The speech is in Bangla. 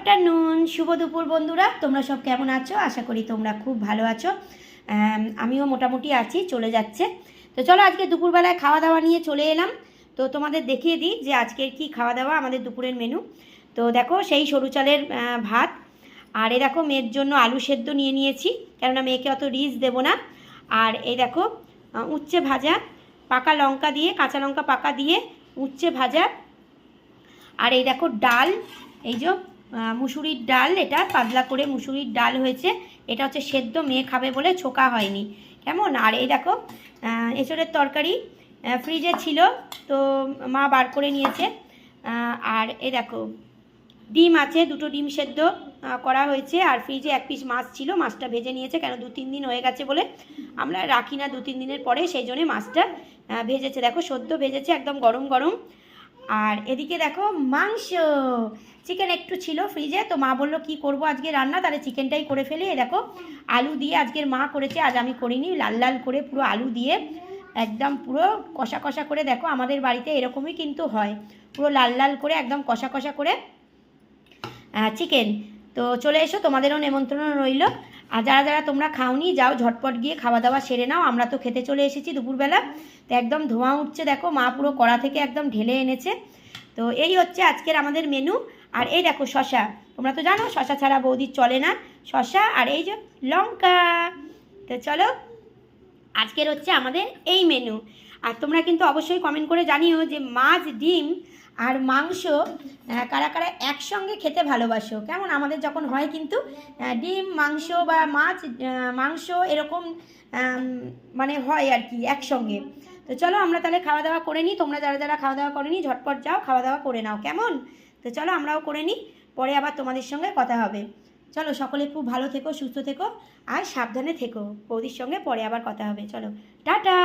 আফটারনুন, শুভ দুপুর বন্ধুরা। তোমরা সব কেমন আছো? আশা করি তোমরা খুব ভালো আছো। আমিও মোটামুটি আছি, চলে যাচ্ছে। তো চলো আজকে দুপুরবেলায় খাওয়া দাওয়া নিয়ে চলে এলাম। তো তোমাদের দেখিয়ে দিই যে আজকের কি খাওয়া দাওয়া, আমাদের দুপুরের মেনু। তো দেখো, সেই সরু চালের ভাত, আর এই দেখো মেয়ের জন্য আলু সেদ্ধ নিয়ে নিয়েছি, কেননা মেয়েকে অত রিচ দেবো না। আর এই দেখো উচ্ছে ভাজা, পাকা লঙ্কা দিয়ে, কাঁচা লঙ্কা পাকা দিয়ে উচ্ছে ভাজা। আর এই দেখো ডাল, এই যে মুসুরির ডাল, এটা পাতলা করে মুসুরির ডাল হয়েছে। এটা হচ্ছে সেদ্ধ, মেয়ে খাবে বলে ছোকা হয়নি, কেমন। আর এই দেখো এঁচড়ের তরকারি ফ্রিজে ছিল, তো মা বার করে নিয়েছে। আর এই দেখো ডিম আছে, দুটো ডিম সেদ্ধ করা হয়েছে। আর ফ্রিজে এক পিস মাছ ছিল, মাছটা ভেজে নিয়েছে, কেন 2-3 দিন হয়ে গেছে বলে আমরা রাখি না 2-3 দিনের পরে, সেই জন্যে মাছটা ভেজেছে। দেখো সদ্য ভেজেছে, একদম গরম গরম। আর এদিকে দেখো মাংস, চিকেন একটু ছিল ফ্রিজে, তো মা বললো কি করব আজকে রান্না, তাহলে চিকেনটাই করে ফেলি। দেখো আলু দিয়ে আজকের মা করেছে, আজ আমি করিনি। লাল লাল করে পুরো আলু দিয়ে একদম পুরো কষা কষা করে, দেখো আমাদের বাড়িতে এরকমই কিন্তু হয়, পুরো লাল লাল করে একদম কষা কষা করে চিকেন। তো চলে এসো, তোমাদেরও নেমন্ত্রণ রইল। আর যারা যারা তোমরা খাওনি, যাও ঝটপট গিয়ে খাওয়া দাওয়া সেরে নাও। আমরা তো খেতে চলে এসেছি দুপুরবেলা। তো একদম ধোঁয়া উঠছে, দেখো মা পুরো কড়া থেকে একদম ঢেলে এনেছে। তো এই হচ্ছে আজকের আমাদের মেনু। আর এই দেখো শশা, তোমরা তো জানো শশা ছাড়া বৌদির চলে না, শশা আর এই যে লঙ্কা। তো চলো আজকের হচ্ছে আমাদের এই মেনু। আর তোমরা কিন্তু অবশ্যই কমেন্ট করে জানিও যে মাছ, ডিম আর মাংস কারা কারা একসঙ্গে খেতে ভালোবাসো। কেমন আমাদের যখন হয় কিন্তু ডিম মাংস বা মাছ মাংস এরকম মানে হয় আর কি একসঙ্গে। তো চলো আমরা তাহলে খাওয়া দাওয়া করে নিই। তোমরা যারা যারা খাওয়া দাওয়া করে নিই, ঝটপট যাও খাওয়া দাওয়া করে নাও, কেমন। তো চলো আমরাও করে নিই, পরে আবার তোমাদের সঙ্গে কথা হবে। চলো সকলে খুব ভালো থেকো, সুস্থ থেকো আর সাবধানে থেকো। বৌদির সঙ্গে পরে আবার কথা হবে। চলো টাটা।